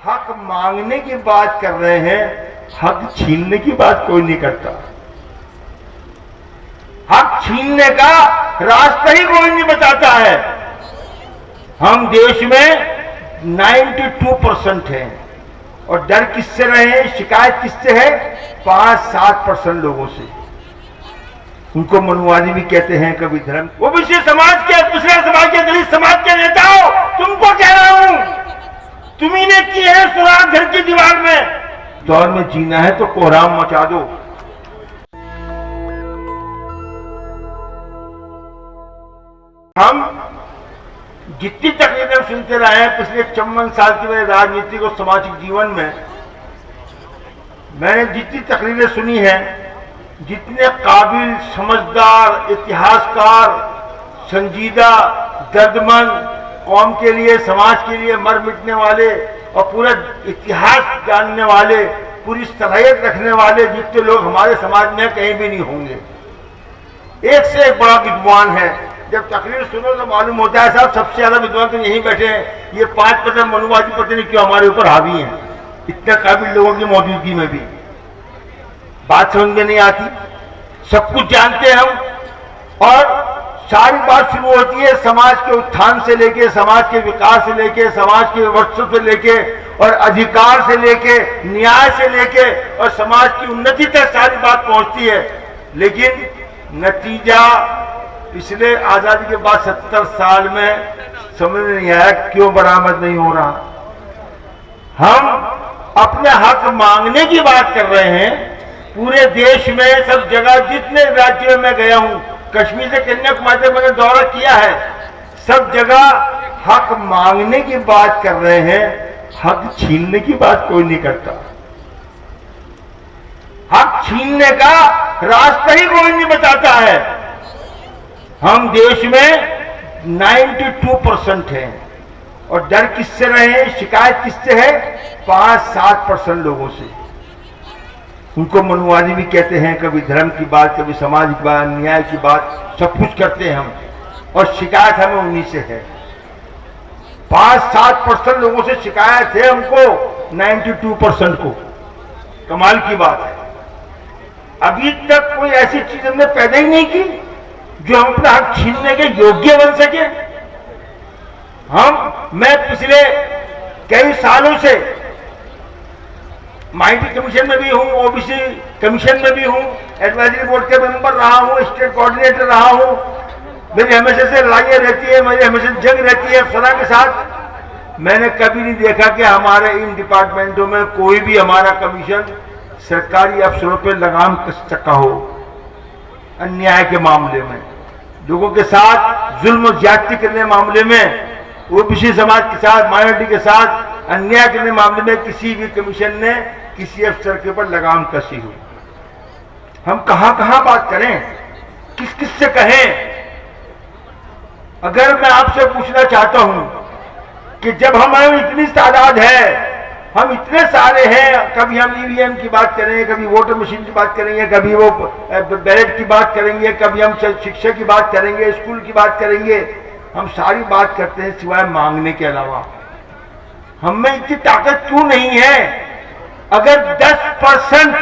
हक मांगने की बात कर रहे हैं, हक छीनने की बात कोई नहीं करता। हक छीनने का रास्ता ही कोई नहीं बताता है। हम देश में 92% हैं और डर किससे रहे हैं, शिकायत किससे है? 5-7% लोगों से। उनको मनुवादी भी कहते हैं, कभी धर्म। वो विशेष समाज के, दूसरे समाज के, दलित समाज के नेता हो, तुमको कह रहा हूं, तुम्ही ने की है सुराख घर की दीवार में। दौर में जीना है तो कोहराम मचा दो। हम जितनी तकलीफें सुनते रहे हैं पिछले 54 साल की मेरे राजनीतिक और सामाजिक जीवन में, मैंने जितनी तकलीफें सुनी है, जितने काबिल, समझदार, इतिहासकार, संजीदा, दर्दमंद, कौम के लिए, समाज के लिए मर मिटने वाले और पूरा इतिहास जानने वाले, पूरी सलाहियत रखने वाले जितने लोग हमारे समाज में कहीं भी नहीं होंगे। एक से एक बड़ा विद्वान है। जब तकरीर सुनो तो मालूम होता है साहब सबसे ज्यादा विद्वान तो यहीं बैठे हैं। ये 5% मनुवादी पता नहीं क्यों हमारे ऊपर हावी हैं, इतने काबिल लोगों की मौजूदगी में भी। बात समझ में नहीं आती, सब कुछ जानते हैं हम। और सारी बात शुरू होती है समाज के उत्थान से लेके, समाज के विकास से लेके, समाज के वर्चस्व से लेके और अधिकार से लेके, न्याय से लेके और समाज की उन्नति तक सारी बात पहुंचती है। लेकिन नतीजा पिछले आजादी के बाद 70 साल में समझ में नहीं आया क्यों बरामद नहीं हो रहा। हम अपने हक मांगने की बात कर रहे हैं। पूरे देश में सब जगह, जितने राज्यों में मैं गया हूं, कश्मीर से कन्याकुमारी तक मैंने दौरा किया है, सब जगह हक मांगने की बात कर रहे हैं, हक छीनने की बात कोई नहीं करता। हक छीनने का रास्ता ही कोई नहीं बताता है। हम देश में 92% हैं और डर किससे रहे हैं, शिकायत किससे है? 5-7% लोगों से। उनको मनुवादी भी कहते हैं, कभी धर्म की बात, कभी समाज की बात, न्याय की बात, सब कुछ करते हैं हम और शिकायत हमें उन्हीं से है। 5-7% लोगों से शिकायत है हमको, 92% को। कमाल की बात है, अभी तक कोई ऐसी चीज हमने पैदा ही नहीं की जो हम अपना हक छीनने के योग्य बन सके। मैं पिछले कई सालों से माइनॉरिटी कमीशन में भी हूं, ओबीसी कमीशन में भी हूं, एडवाइजरी बोर्ड के मेंबर रहा हूं, स्टेट कोऑर्डिनेटर रहा हूं। मेरी हमेशा से लड़ाइयां रहती है, मेरी हमेशा जंग रहती है अफसरों के साथ। मैंने कभी नहीं देखा कि हमारे इन डिपार्टमेंटों में कोई भी हमारा कमीशन सरकारी अफसरों पर लगाम कस सका हो। अन्याय के मामले में, लोगों के साथ जुल्म ज्यादती करने मामले में, ओबीसी समाज के साथ, माइनॉरिटी के साथ अन्याय करने मामले में किसी भी कमीशन ने किसी अफसर के ऊपर लगाम कसी हुई। हम कहां कहां बात करें, किस किस से कहें? अगर मैं आपसे पूछना चाहता हूं कि जब हमारे इतनी तादाद है, हम इतने सारे हैं, कभी हम ईवीएम की बात करेंगे, कभी वोटर मशीन की बात करेंगे, कभी वो बैलेट की बात करेंगे, कभी हम शिक्षा की बात करेंगे, स्कूल की बात करेंगे, हम सारी बात करते हैं सिवाय मांगने के अलावा। हम में इतनी ताकत क्यों नहीं है? अगर 10%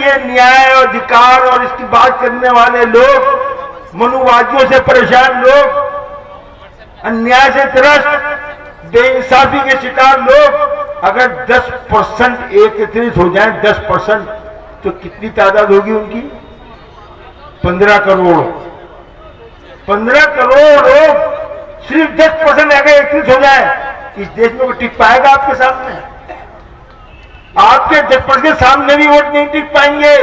ये न्याय और अधिकार और इसकी बात करने वाले लोग, मनुवादियों से परेशान लोग, अन्याय से त्रस्त, बेइंसाफी के शिकार लोग, अगर 10% एकत्रित हो जाए, 10%, तो कितनी तादाद होगी उनकी? 15 करोड़। 15 करोड़ लोग सिर्फ 10% अगर एकत्रित हो जाए, इस देश में वो टिक पाएगा आपके सामने? आपके 10% के सामने भी वोट नहीं टिक पाएंगे,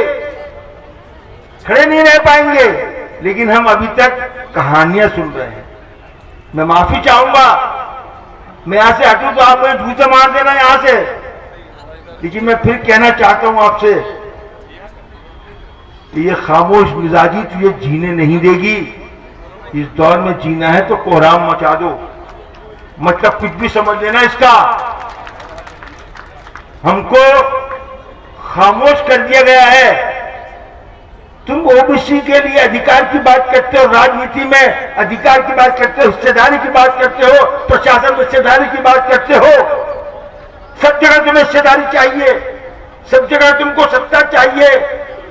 खड़े नहीं रह पाएंगे। लेकिन हम अभी तक कहानियां सुन रहे हैं। मैं माफी चाहूंगा, मैं यहां से हटूं तो आप मुझे जूते मार देना यहां से, लेकिन मैं फिर कहना चाहता हूं आपसे कि ये खामोश मिजाजी तुझे जीने नहीं देगी। इस दौर में जीना है तो कोहराम मचा दो। मतलब कुछ भी समझ लेना इसका। हमको खामोश कर दिया गया है तुम ओबीसी के लिए अधिकार की बात करते हो, राजनीति में अधिकार की बात करते हो, हिस्सेदारी की बात करते हो, प्रशासन में हिस्सेदारी की बात करते हो। सब जगह तुम्हें हिस्सेदारी चाहिए, सब जगह तुमको सत्ता चाहिए,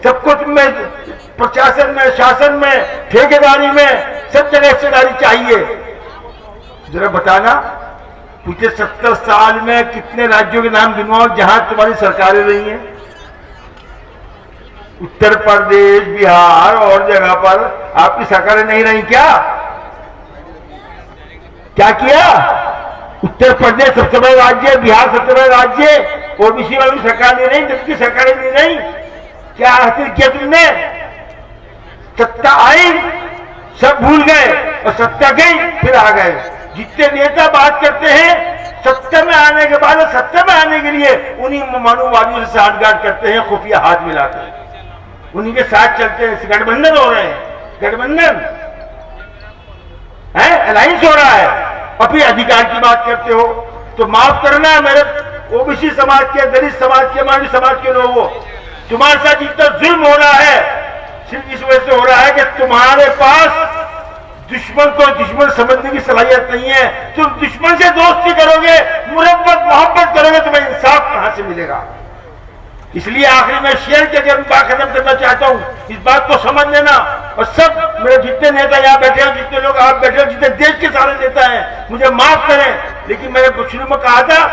सबको तुम्हें प्रशासन में, शासन में, ठेकेदारी में सब जगह हिस्सेदारी चाहिए। जरा बताना, पिछले 70 साल में कितने राज्यों के नाम गिनवाओ जहां तुम्हारी सरकारें रही हैं? उत्तर प्रदेश, बिहार और जगह पर आपकी सरकारें नहीं रही क्या? क्या किया? उत्तर प्रदेश सबसे बड़ा राज्य, बिहार सबसे बड़ा राज्य, ओबीसी वाली सरकार नहीं रही, जबकि सरकारें नहीं रही। क्या हासिल किया तुमने? सत्ता आई, सब भूल गए, और सत्ता गई फिर आ गए। जितने नेता बात करते हैं सत्ता में आने के बाद, सत्ता में आने के लिए उन्हीं मानववादियों से सांठगांठ करते हैं, खुफिया हाथ मिलाते हैं, उन्हीं के साथ चलते हैं। गठबंधन हो रहे हैं, गठबंधन है, अलायंस हो रहा है, और फिर अधिकार की बात करते हो। तो माफ करना मेरे ओबीसी समाज के, दलित समाज के, मानवी समाज के लोगों, तुम्हारे साथ जितना जुल्म हो रहा है सिर्फ इस वजह से हो रहा है कि तुम्हारे पास दुश्मन को दुश्मन समझने की सलाहियत नहीं है। तुम दुश्मन से दोस्ती करोगे, मुरब्बत मोहब्बत करोगे, तुम्हें इंसाफ कहां से मिलेगा? इसलिए आखिरी में शेयर करके बात खत्म करना चाहता हूं, इस बात को समझ लेना। और सब मेरे जितने नेता यहाँ बैठे हैं, जितने लोग आप बैठे हो, जितने देश के सारे नेता हैं, मुझे माफ करें, लेकिन मैंने शुरू में कहा था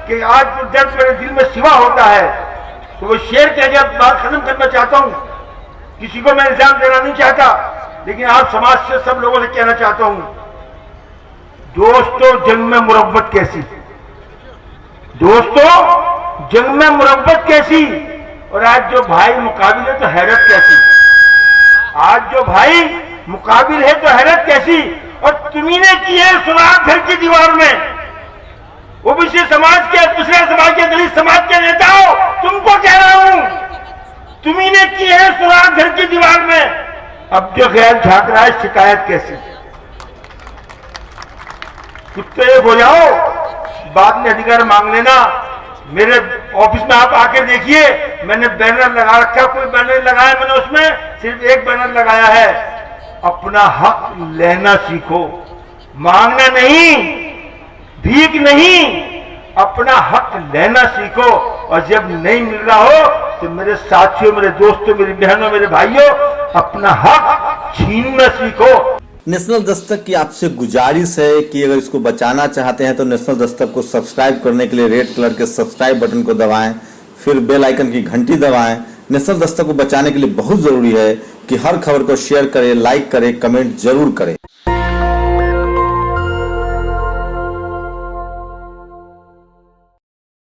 कि आज जो दर्द मेरे दिल में सिवा होता है, तो वो शेयर करके बात खत्म करना चाहता हूं। किसी को मैं इल्जाम देना नहीं चाहता, लेकिन आप समाज से, सब लोगों से कहना चाहता हूं, दोस्तों जंग में मुरब्बत कैसी, दोस्तों जंग में मुरब्बत कैसी, और आज जो भाई मुकाबिल है तो हैरत कैसी, आज जो भाई मुकाबिल है तो हैरत कैसी। और तुम्ही ने की है सुराख घर की दीवार में, ओबीसी समाज के, दूसरे समाज के, दलित समाज के नेताओं, तुमको कह रहा हूं, तुम्ही ने की है सुराख घर की दीवार में। अब जो गैर झांक रहा है, शिकायत कैसी? कुत्ते हो जाओ, बाद में अधिकार मांग लेना। मेरे ऑफिस में आप आके देखिए, मैंने बैनर लगा रखा, कोई बैनर लगाया मैंने, उसमें सिर्फ एक बैनर लगाया है, अपना हक लेना सीखो, मांगना नहीं, भीख नहीं, अपना हक लेना सीखो। और जब नहीं मिल रहा हो तो मेरे साथियों, मेरे दोस्तों, मेरी बहनों, मेरे भाइयों, अपना हक छीनना सीखो। नेशनल दस्तक की आपसे गुजारिश है कि अगर इसको बचाना चाहते हैं तो नेशनल दस्तक को सब्सक्राइब करने के लिए रेड कलर के सब्सक्राइब बटन को दबाएं, फिर बेल आइकन की घंटी दबाएं। नेशनल दस्तक को बचाने के लिए बहुत जरूरी है कि हर खबर को शेयर करें, लाइक करें, कमेंट जरूर करें।